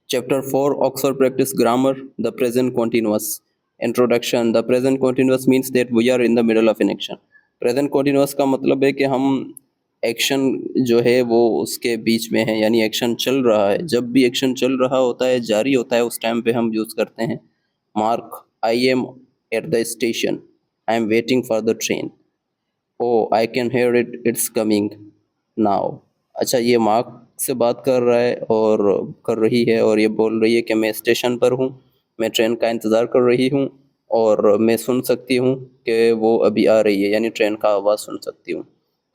Chapter 4 Oxford Practice Grammar The Present Continuous Introduction The present continuous means that we are in the middle of an action. Present continuous का मतलब है कि हम action जो है वो उसके बीच में है, यानी एक्शन चल रहा है। जब भी एक्शन चल रहा होता है, जारी होता है, उस टाइम पे हम यूज़ करते हैं mark I am at the station, I am waiting for the train, oh I can hear it, it's coming now. अच्छा, ये मार्क से बात कर रहा है और कर रही है और ये बोल रही है कि मैं स्टेशन पर हूँ, मैं ट्रेन का इंतज़ार कर रही हूँ और मैं सुन सकती हूँ कि वो अभी आ रही है, यानी ट्रेन का आवाज़ सुन सकती हूँ।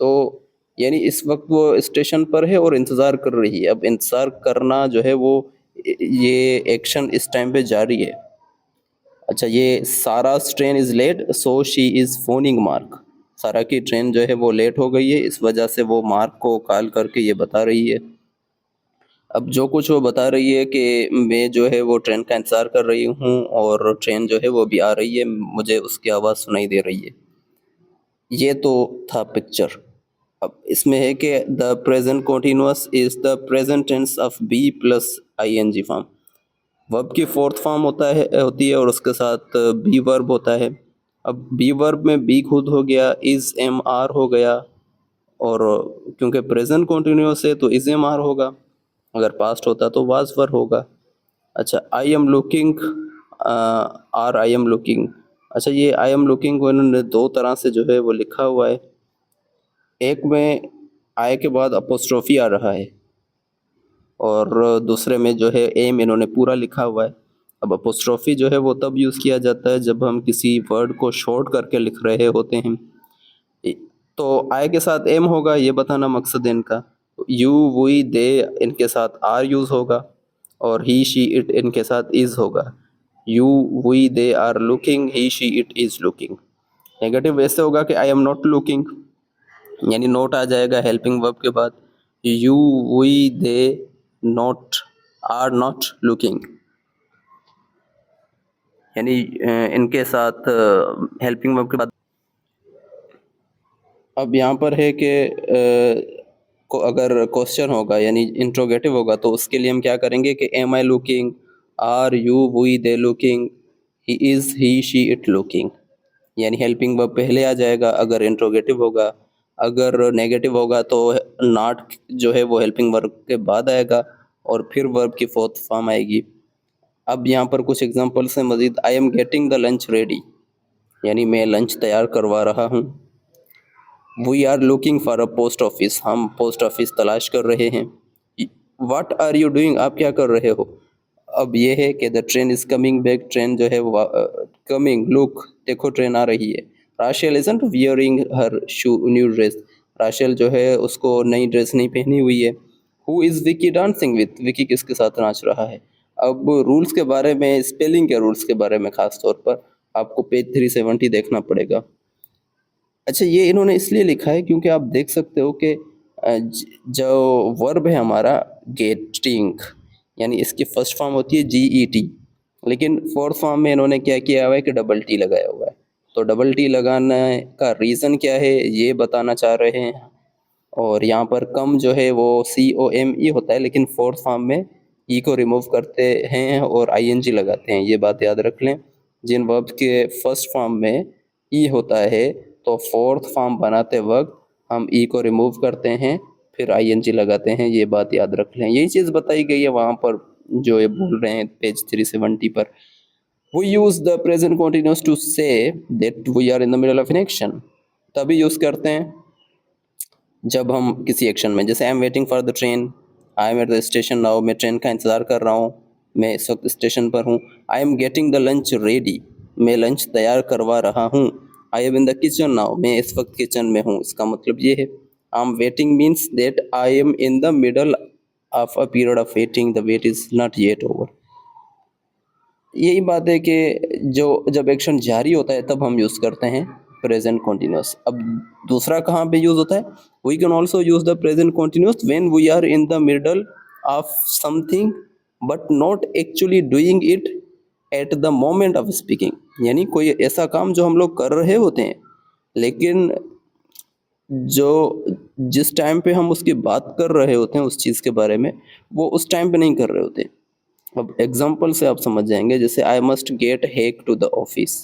तो यानी इस वक्त वो स्टेशन पर है और इंतज़ार कर रही है। अब इंतज़ार करना जो है वो ये एक्शन इस टाइम पे जारी है। अच्छा, ये Sarah's train is late so she is phoning Mark. Sarah की ट्रेन जो है वो लेट हो गई है, इस वजह से वो मार्क को कॉल करके ये बता रही है। अब जो कुछ वो बता रही है कि मैं जो है वो ट्रेन का इंतज़ार कर रही हूँ और ट्रेन जो है वो भी आ रही है, मुझे उसकी आवाज़ सुनाई दे रही है। ये तो था पिक्चर। अब इसमें है कि the present continuous is the present tense of be plus I N G form. Verb की फोर्थ फॉर्म होती है और उसके साथ बी वर्ब होता है। अब बी वर्ब में बी खुद हो गया, इज़ एम आर हो गया, और क्योंकि प्रेजेंट कॉन्टिन्यूअस है तो इज़ एम आर होगा, अगर पास्ट होता तो वाज वर होगा। अच्छा, I am looking are I am looking. अच्छा, ये आई एम लुकिंग को इन्होंने दो तरह से जो है वो लिखा हुआ है। एक में आई के बाद अपोस्ट्रोफी आ रहा है और दूसरे में जो है एम इन्होंने पूरा लिखा हुआ है। अब अपोस्ट्रोफी जो है वो तब यूज़ किया जाता है जब हम किसी वर्ड को शॉर्ट करके लिख रहे होते हैं। इ- तो आई के साथ एम होगा, ये बताना मकसद है इनका। यू वी दे इनके साथ आर यूज़ होगा और ही शी इट इनके साथ इज़ होगा। You we they are looking, he she it is looking. Negative वैसे होगा कि आई एम नॉट लुकिंग, यानी नोट आ जाएगा हेल्पिंग वर्ब के बाद। You we they not are not looking, यानी इनके साथ हेल्पिंग वर्ब के बाद। अब यहाँ पर है कि को अगर क्वेश्चन होगा यानी इंट्रोगेटिव होगा तो उसके लिए हम क्या करेंगे कि am I looking, are you we they looking, he is he she it looking, यानी हेल्पिंग वर्ब पहले आ जाएगा अगर इंट्रोगेटिव होगा। अगर नेगेटिव होगा तो नॉट जो है वो हेल्पिंग वर्ब के बाद आएगा और फिर वर्ब की फोर्थ फॉर्म आएगी। अब यहाँ पर कुछ एग्जांपल्स हैं मज़ीद। I am getting the lunch ready, यानी मैं लंच तैयार करवा रहा हूँ। We are looking for a post office, हम पोस्ट ऑफिस तलाश कर रहे हैं। वाट आर यू डूइंग, आप क्या कर रहे हो। अब ये है कि the train is coming back, train जो है वो कमिंग, लुक देखो ट्रेन आ रही है। Rachel isn't wearing her shoe new dress, Rachel जो है उसको नई ड्रेस नहीं पहनी हुई है। Who is Vicky dancing with, Vicky किसके साथ नाच रहा है। अब रूल्स के बारे में, स्पेलिंग के रूल्स के बारे में ख़ास तौर पर आपको पेज 370 देखना पड़ेगा। अच्छा, ये इन्होंने इसलिए लिखा है क्योंकि आप देख सकते हो कि जो वर्ब है हमारा गेटिंग, यानी इसकी फर्स्ट फॉर्म होती है जी ई टी, लेकिन फोर्थ फॉर्म में इन्होंने क्या किया हुआ है कि डबल टी लगाया हुआ है। तो डबल टी लगाने का रीज़न क्या है ये बताना चाह रहे हैं। और यहाँ पर कम जो है वो सी ओ एम ई होता है, लेकिन फोर्थ फॉर्म में ई को रिमूव करते हैं और आई एन जी लगाते हैं, ये बात याद रख लें। जिन वर्ब के फर्स्ट फॉर्म में ई होता है तो फोर्थ फॉर्म बनाते वक्त हम ई को रिमूव करते हैं फिर आई एन जी लगाते हैं, ये बात याद रख लें। यही चीज़ बताई गई है वहाँ पर जो ये बोल रहे हैं पेज 370 पर। We use the present continuous to say that we are in the middle of an action, तभी यूज़ करते हैं जब हम किसी एक्शन में, जैसे I am waiting for the train, I am at the station now, मैं ट्रेन का इंतज़ार कर रहा हूँ, मैं इस वक्त स्टेशन पर हूँ। आई am getting the lunch ready, मैं लंच तैयार करवा रहा हूँ। आई am in the kitchen now, मैं इस वक्त किचन में हूँ, इसका मतलब ये है। I am waiting means that I am in the middle of a period of waiting, the wait is not yet over. यही बात है कि जो जब एक्शन जारी होता है तब हम यूज़ करते हैं प्रेजेंट कॉन्टिन्यूस। अब दूसरा कहाँ पे यूज़ होता है, we can also use the present continuous when we are in the middle of something but not actually doing it at the moment of speaking, यानी कोई ऐसा काम जो हम लोग कर रहे होते हैं लेकिन जो जिस टाइम पे हम उसकी बात कर रहे होते हैं उस चीज़ के बारे में, वो उस टाइम पे नहीं कर रहे होते। अब एग्जाम्पल से आप समझ जाएंगे, जैसे I must get back to the office,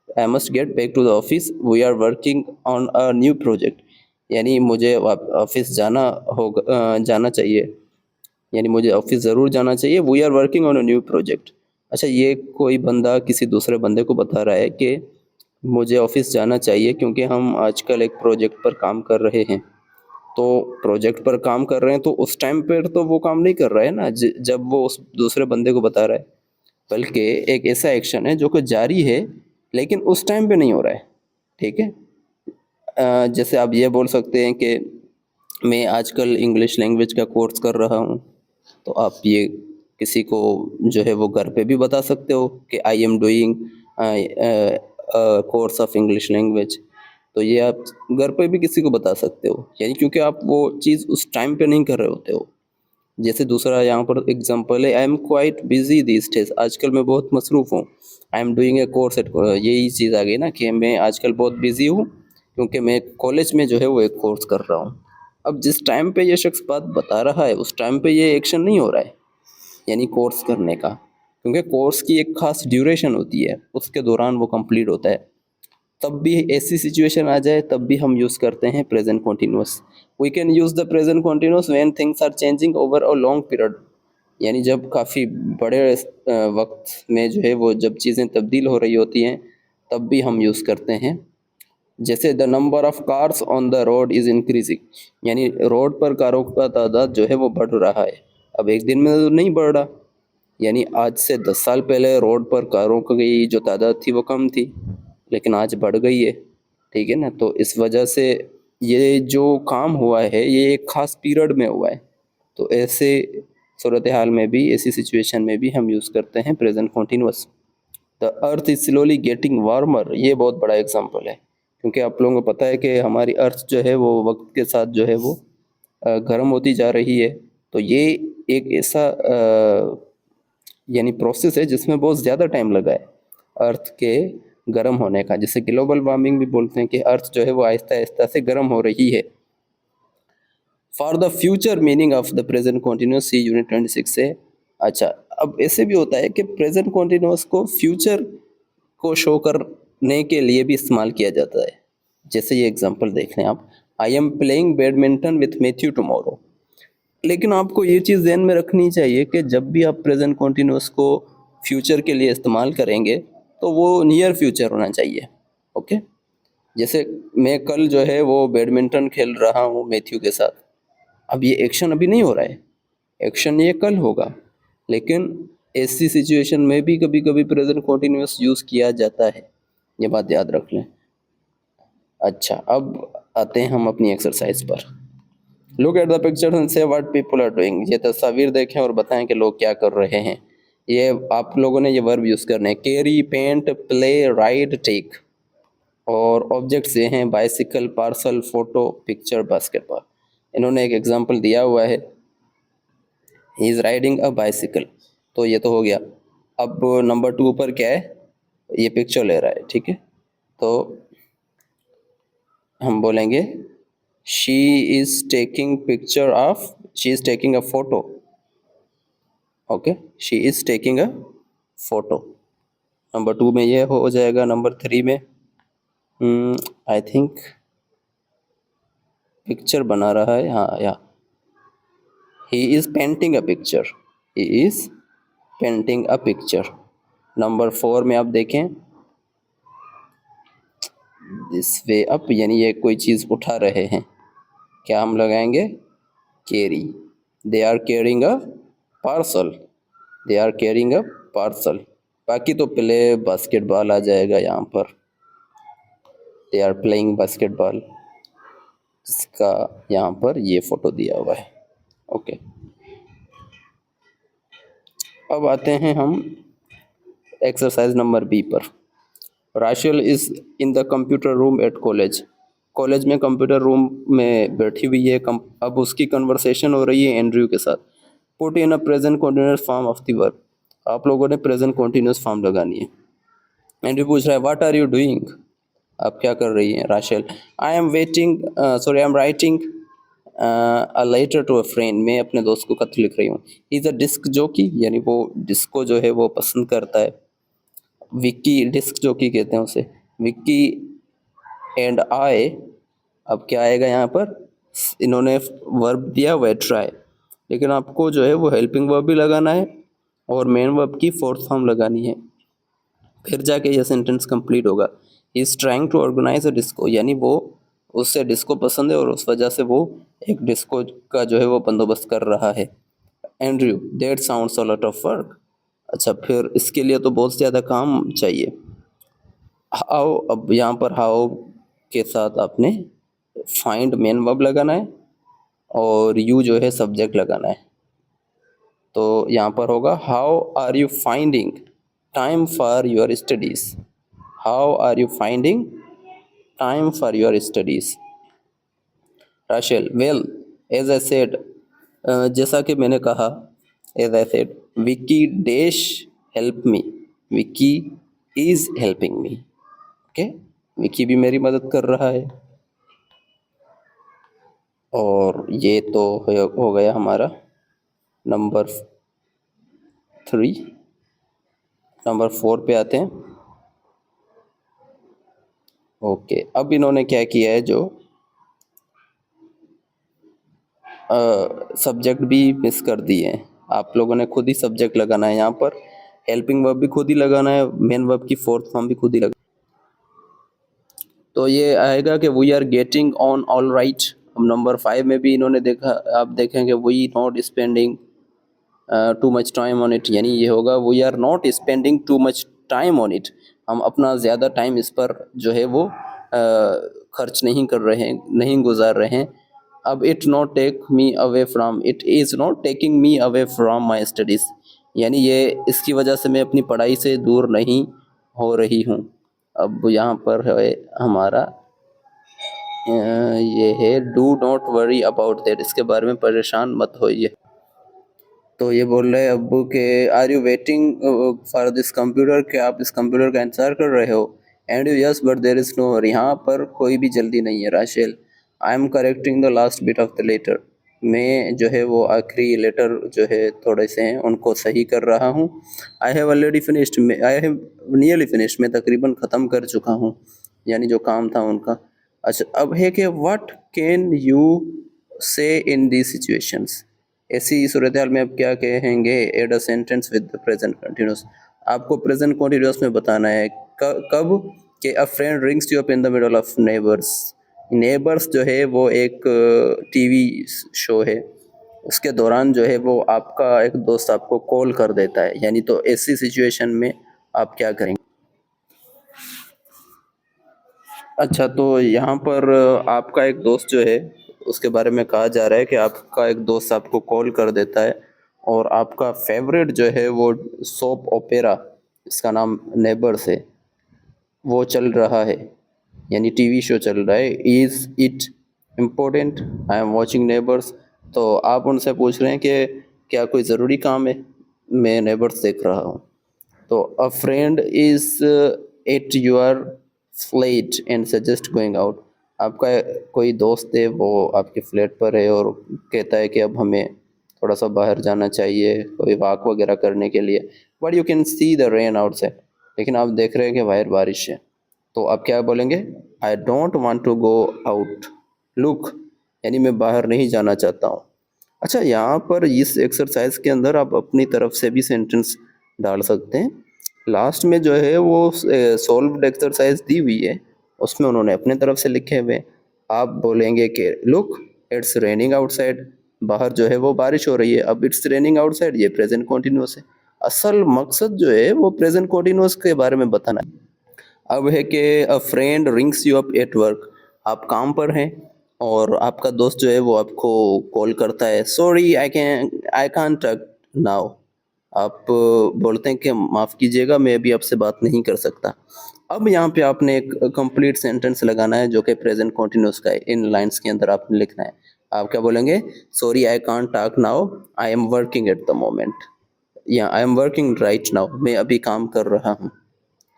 I must get back to the office, we are working on a new project, यानी मुझे ऑफिस जाना होगा, जाना चाहिए, यानी मुझे ऑफिस ज़रूर जाना चाहिए, we are working on a new project. अच्छा, ये कोई बंदा किसी दूसरे बंदे को बता रहा है कि मुझे ऑफिस जाना चाहिए क्योंकि हम आजकल एक प्रोजेक्ट पर काम कर रहे हैं। तो प्रोजेक्ट पर काम कर रहे हैं तो उस टाइम पर तो वो काम नहीं कर रहा है ना, जब वो उस दूसरे बंदे को बता रहा है, बल्कि एक ऐसा एक्शन है जो कि जारी है लेकिन उस टाइम पे नहीं हो रहा है। ठीक है। जैसे आप ये बोल सकते हैं कि मैं आजकल इंग्लिश लैंग्वेज का कोर्स कर रहा हूँ, तो आप ये किसी को जो है वो घर पे भी बता सकते हो कि I am doing course of English language. तो ये आप घर पे भी किसी को बता सकते हो, यानी क्योंकि आप वो चीज़ उस टाइम पे नहीं कर रहे होते हो। जैसे दूसरा यहाँ पर एग्जांपल है, I am quite busy this days, आजकल मैं बहुत मसरूफ़ हूँ। I am doing a course eight, यही चीज़ आ गई ना कि मैं आजकल बहुत बिजी हूँ क्योंकि मैं कॉलेज में जो है वो एक कोर्स कर रहा हूँ। अब जिस टाइम पे ये शख्स बात बता रहा है उस टाइम पे ये एक्शन नहीं हो रहा है, यानी कोर्स करने का, क्योंकि कोर्स की एक खास ड्यूरेशन होती है, उसके दौरान वो कंप्लीट होता है। तब भी ऐसी सिचुएशन आ जाए तब भी हम यूज़ करते हैं present continuous. We can use the present continuous when things are changing over a long period, यानी जब काफ़ी बड़े वक्त में जो है वो जब चीज़ें तब्दील हो रही होती हैं तब भी हम यूज़ करते हैं। जैसे the number of cars on the road is increasing, यानी रोड पर कारों का तादाद जो है वो बढ़ रहा है। अब एक दिन में तो नहीं बढ़ रहा, यानी आज से 10 साल पहले रोड पर कारों की जो तादाद थी वो कम थी, लेकिन आज बढ़ गई है। ठीक है ना, तो इस वजह से ये जो काम हुआ है ये एक ख़ास पीरियड में हुआ है। तो ऐसे सूरत हाल में भी, ऐसी सिचुएशन में भी हम यूज़ करते हैं present continuous. The earth is slowly getting warmer, ये बहुत बड़ा एग्जांपल है, क्योंकि आप लोगों को पता है कि हमारी अर्थ जो है वो वक्त के साथ जो है वो गर्म होती जा रही है। तो ये एक ऐसा यानी प्रोसेस है जिसमें बहुत ज़्यादा टाइम लगा है अर्थ के गर्म होने का, जिसे ग्लोबल वार्मिंग भी बोलते हैं कि अर्थ जो है वो आहिस्ता आहिस्ता से गर्म हो रही है। For the future meaning of the present continuous, see unit 26 से। अच्छा, अब ऐसे भी होता है कि प्रेजेंट कॉन्टिन्यूस को फ्यूचर को शो करने के लिए भी इस्तेमाल किया जाता है। जैसे ये एग्जांपल देख लें आप, I am playing badminton with Matthew tomorrow. लेकिन आपको ये चीज़ ध्यान में रखनी चाहिए कि जब भी आप प्रेजेंट कॉन्टिन्यूस को फ्यूचर के लिए इस्तेमाल करेंगे तो वो नियर फ्यूचर होना चाहिए। ओके। जैसे मैं कल जो है वो बैडमिंटन खेल रहा हूँ मैथ्यू के साथ, अब ये एक्शन अभी नहीं हो रहा है, एक्शन ये कल होगा, लेकिन ऐसी सिचुएशन में भी कभी कभी प्रेजेंट कॉन्टिन्यूस यूज़ किया जाता है, ये बात याद रख लें। अच्छा, अब आते हैं हम अपनी एक्सरसाइज पर। Look at the picture and से व्हाट पीपल आर डूइंग, ये तस्वीर देखें और बताएं कि लोग क्या कर रहे हैं। ये आप लोगों ने ये वर्ब यूज़ करने हैं, carry, paint, play, ride, take. और ऑब्जेक्ट्स ये हैं bicycle, parcel, photo, picture, basketball. इन्होंने एक एग्जांपल दिया हुआ है, he is riding a bicycle, तो ये तो हो गया। अब नंबर 2 पर क्या है, ये पिक्चर ले रहा है। ठीक है, तो हम बोलेंगे she is taking picture of, she is taking a photo. Okay, she is taking a photo. Number 2 में ये हो जाएगा। नंबर 3 में आई थिंक पिक्चर बना रहा है, हाँ, या he is painting a picture, he is painting a picture. Number 4 में आप देखें दिस वे अप, यानी ये कोई चीज़ उठा रहे हैं, क्या हम लगाएंगे, carry. They are carrying a parcel, they are carrying a parcel. बाकी तो प्ले बास्केटबॉल आ जाएगा यहाँ पर, दे आर प्लेइंग बास्केटबॉल, जिसका यहाँ पर ये फोटो दिया हुआ है। ओके, अब आते हैं हम एक्सरसाइज नंबर बी पर। Rachel is in the computer room at college, college में कंप्यूटर रूम में बैठी हुई है। अब उसकी कन्वर्सेशन हो रही है एंड्रयू के साथ। Put in a present continuous form of the verb, आप लोगों ने प्रेजेंट कॉन्टिन्यूस फॉर्म लगानी है। एंड्रयू पूछ रहा है व्हाट आर यू डूइंग, आप क्या कर रही हैं। Rachel, I am waiting, sorry I am writing a letter to a friend, मैं अपने दोस्त को खत लिख रही हूँ। He is a disc jockey, यानी वो डिस्को जो है वो पसंद करता है। विक्की डिस्क जॉकी कहते हैं उसे। विक्की एंड आई, अब क्या आएगा यहाँ पर, इन्होंने वर्ब दिया हुआ है ट्राई, लेकिन आपको जो है वो हेल्पिंग वर्ब भी लगाना है और मेन वर्ब की फोर्थ फॉर्म लगानी है, फिर जाके ये सेंटेंस कंप्लीट होगा। He is trying to organise a disco, यानी वो, उससे डिस्को पसंद है और उस वजह से वो एक डिस्को का जो है वो बंदोबस्त कर रहा है। Andrew, that sounds a lot of work. अच्छा, फिर इसके लिए तो बहुत ज़्यादा काम चाहिए। हाउ, अब यहाँ पर हाउ के साथ आपने फाइंड मेन वर्ब लगाना है और यू जो है सब्जेक्ट लगाना है। तो यहाँ पर होगा how are you finding time for your studies. How are you finding time for your studies. Rachel, well as I said, जैसा कि मैंने कहा, as I said, Vicky dash help me, Vicky is helping me. Okay, Vicky भी मेरी मदद कर रहा है। और ये तो हो गया हमारा नंबर 3। नंबर 4 पे आते हैं। ओके, अब इन्होंने क्या किया है, जो सब्जेक्ट भी मिस कर दिए हैं। आप लोगों ने खुद ही सब्जेक्ट लगाना है यहाँ पर, हेल्पिंग वर्ब भी खुद ही लगाना है, मेन वर्ब की फोर्थ फॉर्म भी खुद ही लगाना। तो ये आएगा कि we are getting on all right. अब नंबर 5 में भी इन्होंने देखा, आप देखेंगे we not spending too much time on it, यानी ये होगा we are not spending too much time on it, हम अपना ज़्यादा टाइम इस पर जो है वो खर्च नहीं कर रहे हैं, नहीं गुजार रहे हैं। अब it not take me away from, it is not taking me away from my studies, यानी ये इसकी वजह से मैं अपनी पढ़ाई से दूर नहीं हो रही हूँ। अब यहाँ पर है हमारा ये है do not worry about that, इसके बारे में परेशान मत होइए। तो ये बोल रहे हैं अब्बू के are you waiting for this computer, क्या आप इस कंप्यूटर का इंतज़ार कर रहे हो। And you yes but there is no hurry, यहाँ पर कोई भी जल्दी नहीं है। Rachel, I am correcting the last bit of the letter, मैं जो है वो आखिरी लेटर जो है थोड़े से हैं उनको सही कर रहा हूँ। I have already finished, I have nearly finished, मैं तकरीबन ख़त्म कर चुका हूँ, यानी जो काम था उनका। अच्छा, अब है कि व्हाट कैन यू से इन दी सिचुएशंस, ऐसी सूरत हाल में आप क्या कहेंगे। Add a sentence with the present continuous, आपको प्रेजेंट कंटिन्यूस में बताना है कब कि a friend rings you up in the middle of neighbours. Neighbours जो है वो एक टीवी शो है, उसके दौरान जो है वो आपका एक दोस्त आपको कॉल कर देता है, यानी तो ऐसी सिचुएशन में आप क्या करेंगे। अच्छा, तो यहाँ पर आपका एक दोस्त जो है उसके बारे में कहा जा रहा है कि आपका एक दोस्त आपको कॉल कर देता है और आपका फेवरेट जो है वो सोप ओपेरा, इसका नाम नेबर्स है, वो चल रहा है, यानी टीवी शो चल रहा है। Is it important, I am watching neighbours. तो आप उनसे पूछ रहे हैं कि क्या कोई ज़रूरी काम है, मैं नेबर्स देख रहा हूँ। तो अ friend is at your flat and suggest going out, आपका कोई दोस्त है वो आपके फ्लैट पर है और कहता है कि अब हमें थोड़ा सा बाहर जाना चाहिए कोई वॉक वगैरह करने के लिए, but you can see the rain outside, लेकिन आप देख रहे हैं कि बाहर बारिश है। तो आप क्या बोलेंगे, I don't want to go out look, यानी मैं बाहर नहीं जाना चाहता हूँ। अच्छा, यहाँ पर इस एक्सरसाइज के अंदर आप अपनी तरफ से भी सेंटेंस डाल सकते हैं। लास्ट में जो है वो सॉल्व्ड एक्सरसाइज दी हुई है, उसमें उन्होंने अपने तरफ से लिखे हुए हैं। आप बोलेंगे कि लुक इट्स रेनिंग आउटसाइड, बाहर जो है वो बारिश हो रही है। अब इट्स रेनिंग आउटसाइड ये प्रेजेंट कॉन्टिन्यूस है, असल मकसद जो है वो प्रेजेंट कॉन्टिन्यूस के बारे में बताना है। अब है कि a friend rings you up at work, आप काम पर हैं और आपका दोस्त जो है वो आपको कॉल करता है, सॉरी आई कांट नाउ, आप बोलते हैं कि माफ़ कीजिएगा मैं अभी आपसे बात नहीं कर सकता। अब यहाँ पे आपने एक कंप्लीट सेंटेंस लगाना है जो कि प्रेजेंट कॉन्टिन्यूस का है, इन लाइंस के अंदर आपने लिखना है। आप क्या बोलेंगे, sorry I can't talk now, I am working at the moment, या I am working right now, मैं अभी काम कर रहा हूँ।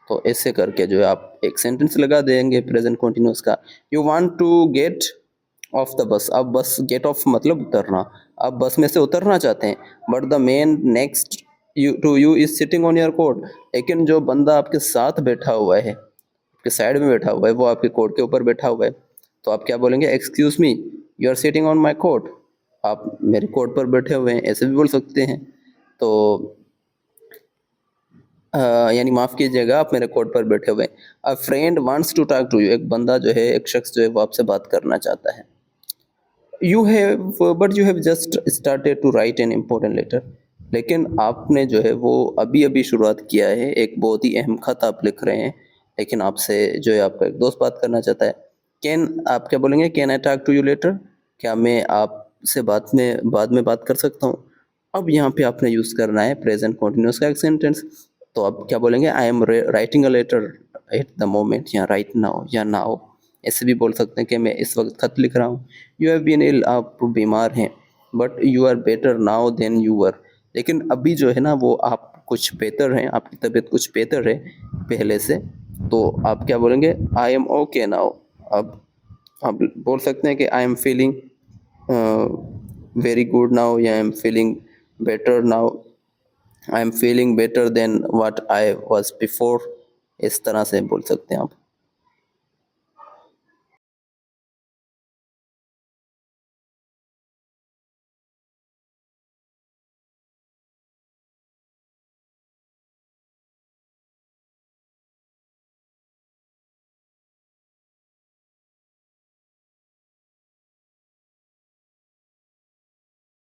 तो ऐसे करके जो है आप एक सेंटेंस लगा देंगे प्रेजेंट कंटिन्यूस का। You want to get off the bus, अब बस गेट ऑफ मतलब उतरना, आप बस में से उतरना चाहते हैं, but the man next you is sitting on your coat, लेकिन जो बंदा आपके साथ बैठा हुआ है, आपके साइड में बैठा हुआ है, वो आपके कोट के ऊपर बैठा हुआ है, तो आप क्या बोलेंगे, excuse me, you are sitting on my coat, आप मेरे कोट पर बैठे हुए हैं, ऐसे भी बोल सकते हैं। तो यानी माफ़ कीजिएगा, आप मेरे कोट पर बैठे हुए हैं। A friend wants to talk to you, एक बंदा जो है, एक शख्स जो है, वो आपसे बात करना चाहता है। You have just started to write an important letter, लेकिन आपने जो है वो अभी अभी शुरुआत किया है, एक बहुत ही अहम खत आप लिख रहे हैं, लेकिन आपसे जो है आपका एक दोस्त बात करना चाहता है। कैन, आप क्या बोलेंगे, can I talk to you later, क्या मैं आपसे बाद में बात कर सकता हूँ। अब यहाँ पे आपने यूज़ करना है प्रेजेंट कॉन्टिन्यूस का एक सेंटेंस, तो आप क्या बोलेंगे, I am writing a letter at the moment, या राइट नाउ, या नाउ, ऐसे भी बोल सकते हैं कि मैं इस वक्त खत लिख रहा हूँ। यू हैव बीन इल, आप बीमार हैं, but you are better now than you were, लेकिन अभी जो है ना वो आप कुछ बेहतर हैं, आपकी तबीयत कुछ बेहतर है पहले से, तो आप क्या बोलेंगे, आई एम ओके नाउ। अब आप बोल सकते हैं कि I am feeling very good now, या I am feeling better now, I am feeling better than what I was before, इस तरह से बोल सकते हैं आप।